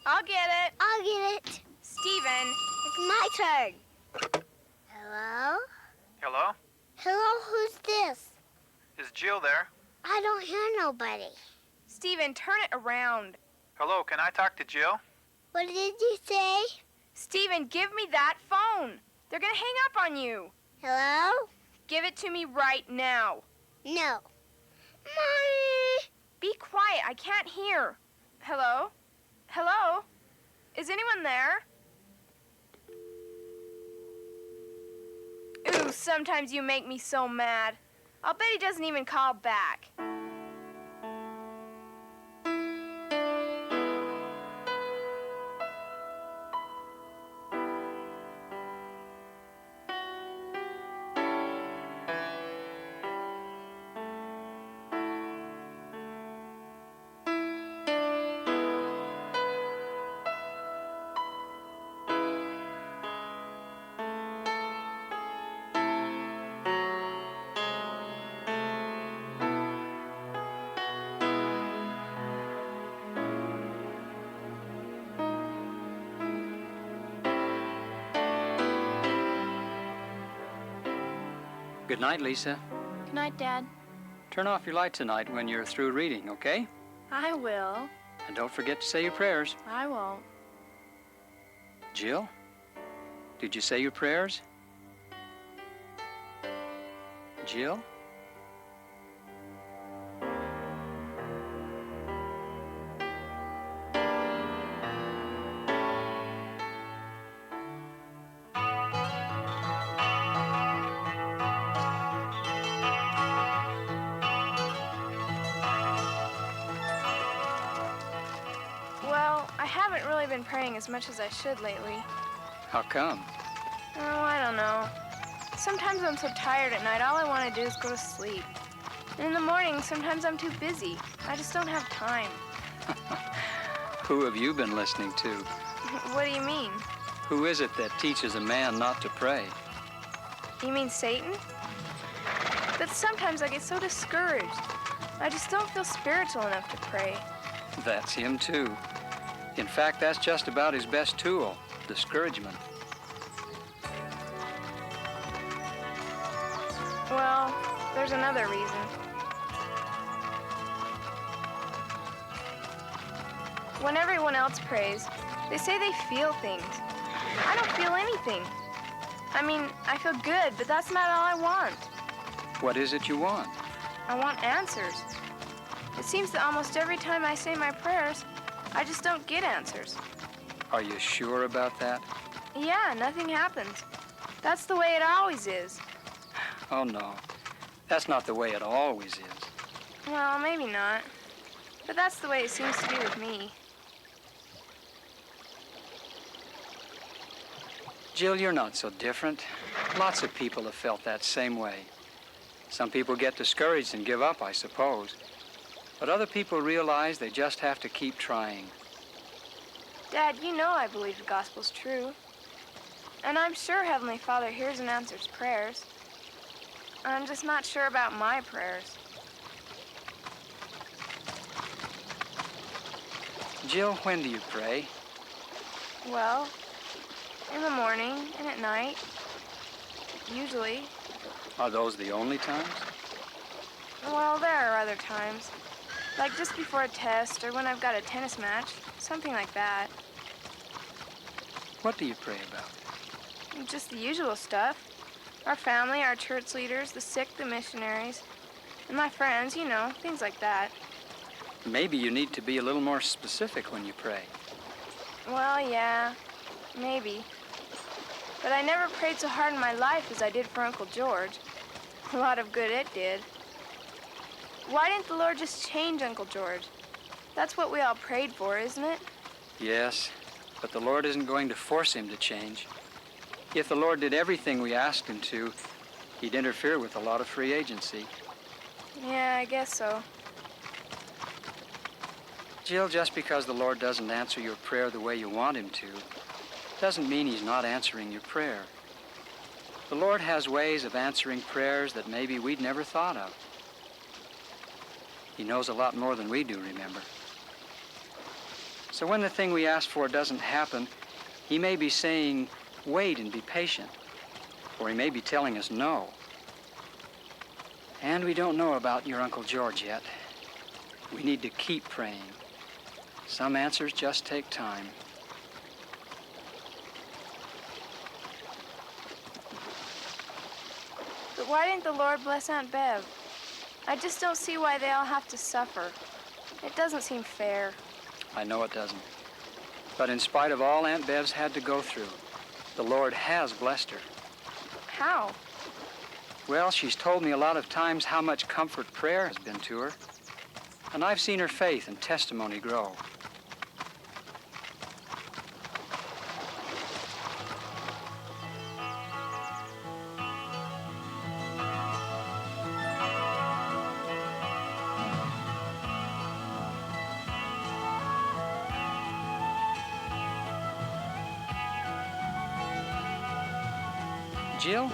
I'll get it. I'll get it. Steven. It's my turn. Hello? Hello? Hello, who's this? Is Jill there? I don't hear nobody. Steven, turn it around. Hello, can I talk to Jill? What did you say? Steven, give me that phone. They're gonna hang up on you. Hello? Give it to me right now. No. Mommy! Be quiet, I can't hear. Hello? Hello? Is anyone there? Ooh, sometimes you make me so mad. I'll bet he doesn't even call back. Good night, Lisa. Good night, Dad. Turn off your light tonight when you're through reading, okay? I will. And don't forget to say your prayers. I won't. Jill, did you say your prayers? Jill? Well, I haven't really been praying as much as I should lately. How come? Oh, I don't know. Sometimes I'm so tired at night, all I want to do is go to sleep. And in the morning, sometimes I'm too busy. I just don't have time. Who have you been listening to? What do you mean? Who is it that teaches a man not to pray? You mean Satan? But sometimes I get so discouraged. I just don't feel spiritual enough to pray. That's him, too. In fact, that's just about his best tool, discouragement. Well, there's another reason. When everyone else prays, they say they feel things. I don't feel anything. I mean, I feel good, but that's not all I want. What is it you want? I want answers. It seems that almost every time I say my prayers, I just don't get answers. Are you sure about that? Yeah, nothing happens. That's the way it always is. Oh, no. That's not the way it always is. Well, maybe not. But that's the way it seems to be with me. Jill, you're not so different. Lots of people have felt that same way. Some people get discouraged and give up, I suppose. But other people realize they just have to keep trying. Dad, you know I believe the gospel's true. And I'm sure Heavenly Father hears and answers prayers. I'm just not sure about my prayers. Jill, when do you pray? Well, in the morning and at night. Usually. Are those the only times? Well, there are other times. Like just before a test or when I've got a tennis match. Something like that. What do you pray about? Just the usual stuff. Our family, our church leaders, the sick, the missionaries, and my friends, you know, things like that. Maybe you need to be a little more specific when you pray. Well, yeah, maybe. But I never prayed so hard in my life as I did for Uncle George. A lot of good it did. Why didn't the Lord just change Uncle George? That's what we all prayed for, isn't it? Yes, but the Lord isn't going to force him to change. If the Lord did everything we asked him to, he'd interfere with a lot of free agency. Yeah, I guess so. Jill, just because the Lord doesn't answer your prayer the way you want him to, doesn't mean he's not answering your prayer. The Lord has ways of answering prayers that maybe we'd never thought of. He knows a lot more than we do, remember. So when the thing we asked for doesn't happen, he may be saying, wait and be patient. Or he may be telling us no. And we don't know about your Uncle George yet. We need to keep praying. Some answers just take time. But why didn't the Lord bless Aunt Bev? I just don't see why they all have to suffer. It doesn't seem fair. I know it doesn't. But in spite of all Aunt Bev's had to go through, the Lord has blessed her. How? Well, she's told me a lot of times how much comfort prayer has been to her. And I've seen her faith and testimony grow. Jill,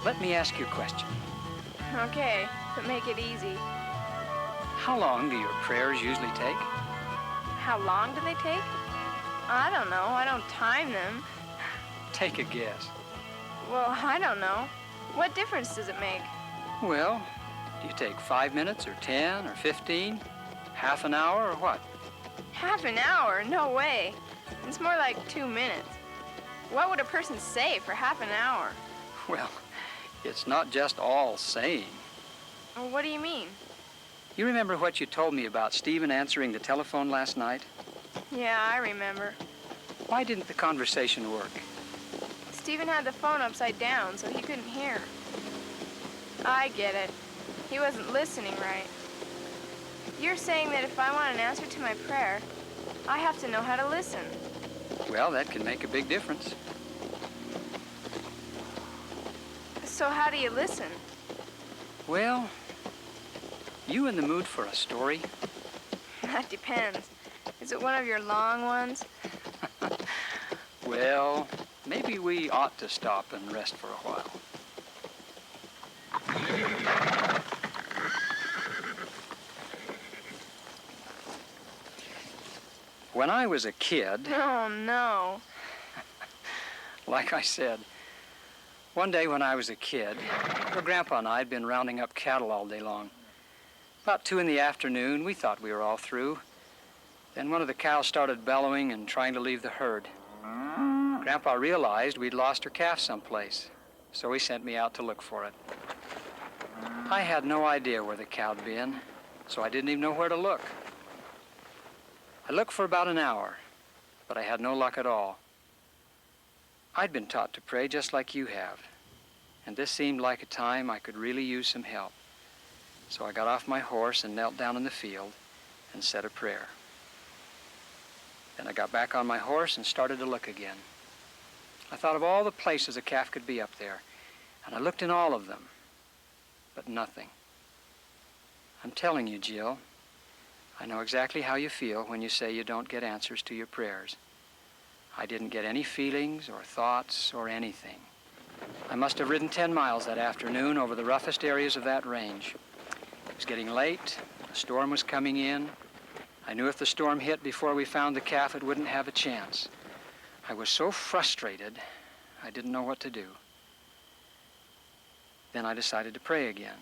let me ask you a question. Okay, but make it easy. How long do your prayers usually take? How long do they take? I don't know. I don't time them. Take a guess. Well, I don't know. What difference does it make? Well, do you take 5 minutes or 10 or 15? Half an hour or what? Half an hour? No way. It's more like 2 minutes. What would a person say for half an hour? Well, it's not just all saying. Well, what do you mean? You remember what you told me about Stephen answering the telephone last night? Yeah, I remember. Why didn't the conversation work? Stephen had the phone upside down, so he couldn't hear. I get it. He wasn't listening right. You're saying that if I want an answer to my prayer, I have to know how to listen. Well, that can make a big difference. So how do you listen? Well, you in the mood for a story? That depends. Is it one of your long ones? Well, maybe we ought to stop and rest for a while. When I was a kid, Oh, no. like I said, one day when I was a kid, your grandpa and I had been rounding up cattle all day long. About 2 in the afternoon, we thought we were all through. Then one of the cows started bellowing and trying to leave the herd. Grandpa realized we'd lost her calf someplace, so he sent me out to look for it. I had no idea where the cow had been, so I didn't even know where to look. I looked for about an hour, but I had no luck at all. I'd been taught to pray just like you have, and this seemed like a time I could really use some help. So I got off my horse and knelt down in the field and said a prayer. Then I got back on my horse and started to look again. I thought of all the places a calf could be up there, and I looked in all of them, but nothing. I'm telling you, Jill, I know exactly how you feel when you say you don't get answers to your prayers. I didn't get any feelings or thoughts or anything. I must have ridden 10 miles that afternoon over the roughest areas of that range. It was getting late, a storm was coming in. I knew if the storm hit before we found the calf, it wouldn't have a chance. I was so frustrated, I didn't know what to do. Then I decided to pray again.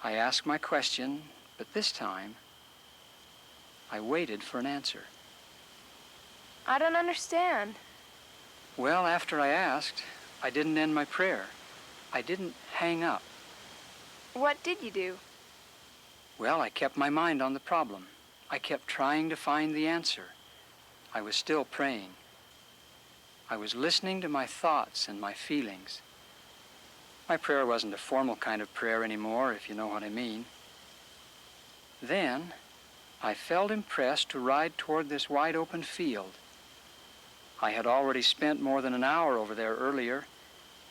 I asked my question, but this time, I waited for an answer. I don't understand. Well, after I asked, I didn't end my prayer. I didn't hang up. What did you do? Well, I kept my mind on the problem. I kept trying to find the answer. I was still praying. I was listening to my thoughts and my feelings. My prayer wasn't a formal kind of prayer anymore, if you know what I mean. Then, I felt impressed to ride toward this wide open field. I had already spent more than an hour over there earlier,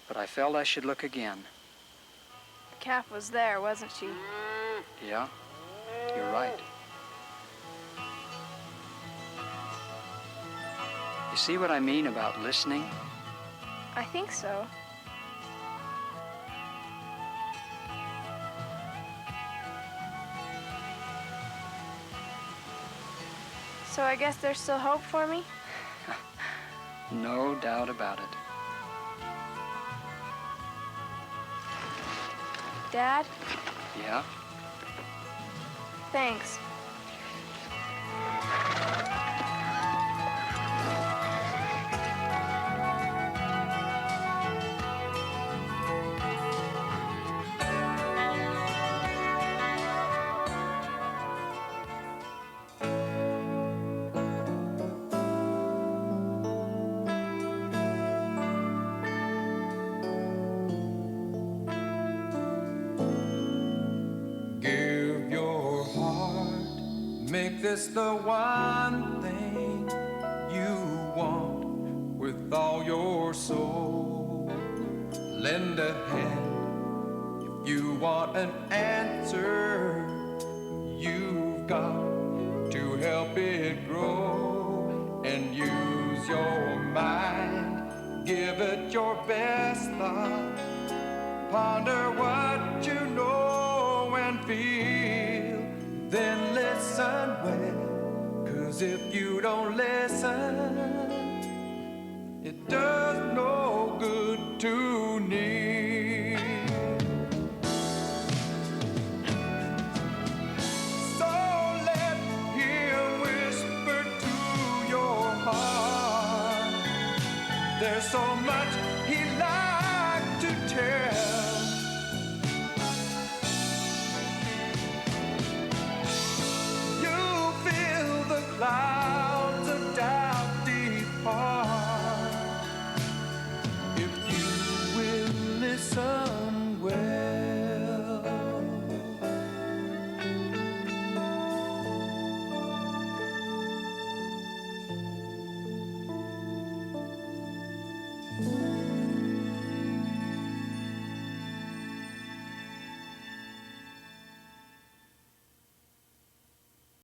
but I felt I should look again. The calf was there, wasn't she? Yeah, you're right. You see what I mean about listening? I think so. So I guess there's still hope for me? No doubt about it. Dad, Yeah? thanks. Give your heart, make this the one thing you want with all your soul. Lend a hand if you want an answer. You've got to help it grow and use your mind. Give it your best thought. Ponder what you know and feel, then listen well, 'cause if you don't listen, it does no good to need. So let him whisper to your heart, there's so much